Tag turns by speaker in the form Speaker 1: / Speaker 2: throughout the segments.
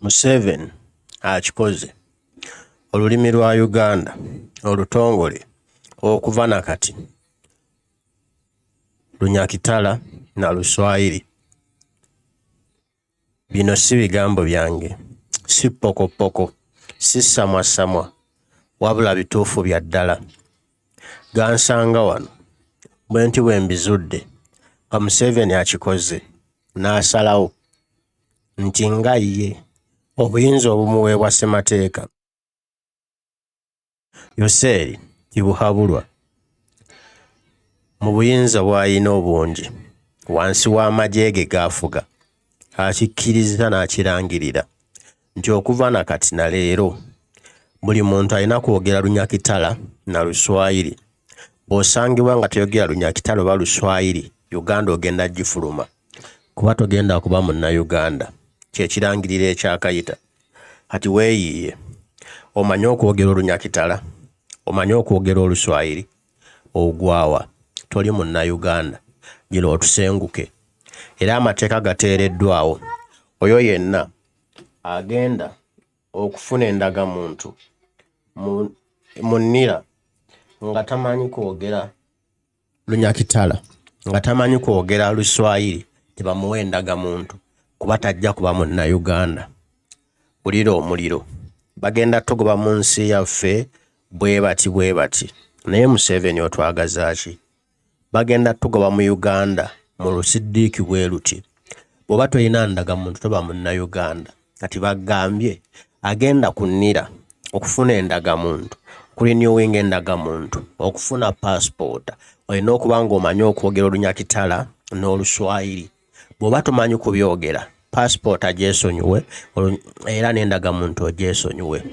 Speaker 1: Museveni akikoze olulimi lwa Uganda olutongole okuva nakati Lunyakitala na Luswayiri. Bino si bigambo byange, si pokopoko, si samwasamwa, wabula bituufu bya ddala. Gansanga wano bwe nti bwe mbizudde nga Museveni akikoze n'asalawo nti nga ye obuyinza obumuweebwa ssemateeka Yoseeri tibuhabulwa mu buyinza bw'alina obungi wansi w'amagye ge g'afuga, akikkiriza n'akirangirira nti okuva nakati na leero buli muntu alina kwogera Lunyakitala na Luswayiri. Bw'osangibwa nga toyogera Lunyakitala oba Luswayiri, Uganda ogenda gifuluma kuba togenda kuba munnayuganda. Kyekirangirira ekyakayita. Kati weeyiiye, omanyi okwogera Olunyakitala, omanyi okwogera Oluswayiri, ogwawa toli munnayuganda. Gira otusenguke. Era amateeka gateereddwawo oyo yenna agenda okufuna endagamuntu mu nnira nga tamanyi kwogera Lunyakitala, nga tamanyi kwogera Luswayiri, tebamuwa endagamuntu kuba tajja kuba munnayuganda. Bulira omuliro, bagenda tugoba mu nsi yaffe bwe bati. Naye Museveni otwagaza ki? Bagenda tugoba mu Uganda mu lusiddiiki bwe luti. Bw'oba tolina ndagamuntu toba munnayuganda. Kati bagambye agenda kunnira okufuna endagamuntu, kulinnyuwinga endagamuntu, okufuna passport, olina okuba ng'omanyi okwogera Olunyakitala n'Oluswayiri. Bw'oba tomanyi kubyogera, passport agyesonyiwe era n'endagamuntu ogyesonyiwe.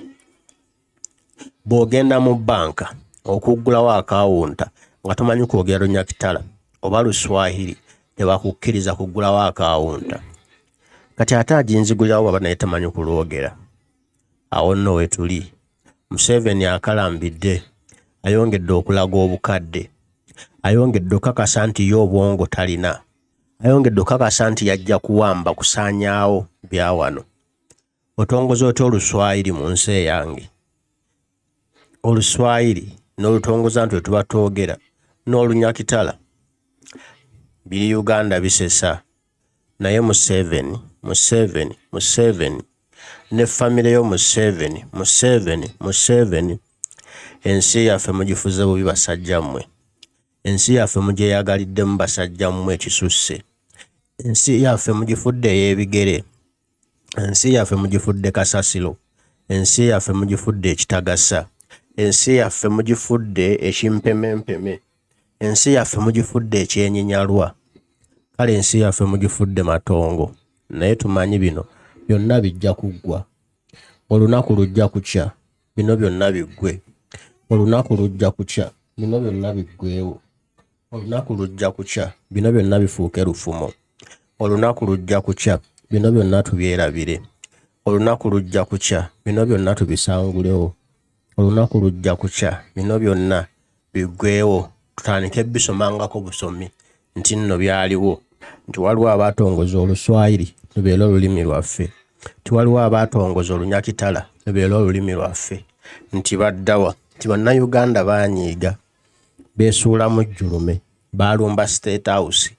Speaker 1: Bw'ogenda mu banka okuggulawo akawunta nga tomanyi kwogera Lunyakitala oba Luswayiri, tebakukkiriza kuggulawo akawunta. Kati ate aginzigulirawo baba naye tamanyi kulwogera. Awo nno we tuli. Museveni akalambidde, ayongedde okulaga obukadde, ayongedde okakasa nti ye obwongo talina, ayongedde okakasa nti yajja kuwamba kusaanyaawo bya wano. Otongoza otya Oluswayiri mu nsi eyange? Oluswayiri n'olutongoza nti wetuba twogera n'Olunyakitala biri Uganda bisesa. Naye Museveni ne famire yo Museveni, ensi yaffe mugifuze bubi basajja mmwe. Ensi yaffe mugyeyagaliddemu basajja mmwe ekisusse. Ensi yaffe mugifudde ey'ebigere. Ensi yaffe mugifudde kasasiro. Ensi yaffe mugifudde ekitagasa. Ensi yaffe mugifudde ekimpemempeme. Ensi yaffe mugifudde ekyenyinyalwa. Kale ensi yaffe mugifudde matongo. Naye tumanyi bino byonna bijja kuggwa. Olunaku lujja kukya, bino byonna biggwe. Olunaku lujja kukya, bino byonna biggwewo. Olunaku lujja kukya, bino byonna bifuuke lufumo. Olunaku lujja kukya, bino byonna tubyerabire. Olunaku lujja kukya, bino byonna tubisangulewo. Olunaku lujja kukya, bino byonna biggwewo. Tutandike bisomangako busomi nti nno byaliwo, nti waliwo abatongoza Oluswayiri lubeera olulimi lwaffe, nti waliwo abatongoza Olunyakitala lubeera olulimi lwaffe, nti baddawa, nti bannayuganda baanyiiga, beesuulamu jjulume, baalumba State House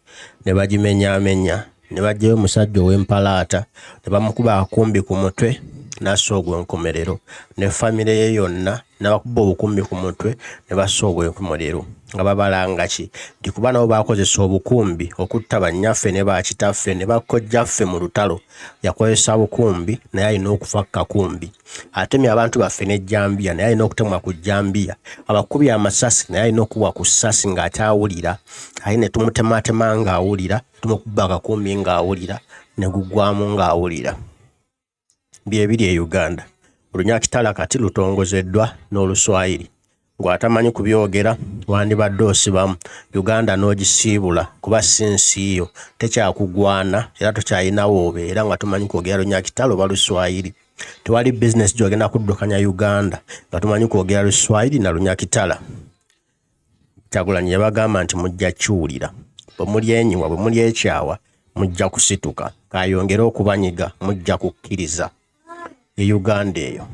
Speaker 1: ne bagimenyaamenya, ne bajjayo omusajja ow'empalaata ne bamukuba akumbi ku mutwe n'assa ogw'enkomerero, ne famire ye yonna n'abakuba obukumbi ku mutwe ne bassa ogw'enkomerero. Nga babalanga ki? Nti kuba nabo baakozesa obukumbi okutta bannyaffe ne bakitaffe ne bakkojjaffe mu lutalo. Yakozesa bukumbi naye alina okufa kakumbi. Atemye abantu baffe n'ejjambiya naye alina okutemwa ku jjambiya. Abakubi amasasi naye alina okubwa ku ssasi ng'akyawulira. Aye ne tumutemaatema ng'awulira, tumukuba akakumbi ng'awulira, ne guggwamu ng'awulira. Byebiri e Uganda. Olunyakitala kati lutongozeddwa n'Oluswayiri. Gw'atamanyi kubyogera wandibadde osibamu. Uganda n'ogisiibula kuba si nsi yo, tekyakugwana era tokyalinawo obeera nga tomanyi kwogera Lunyakitala oba Luswayiri. Tewali bizinesi gy'ogenda kuddukanya Uganda nga tomanyi kwogera Luswayiri na Lunyakitala. Kyagulanyi yabagamba nti mujja kiwulira. Bwe muli enyiwa, bwe muli ekyawa, mujja kusituka. Kayongera okubanyiga, mujja kukkiriza. ye Uganda eyo.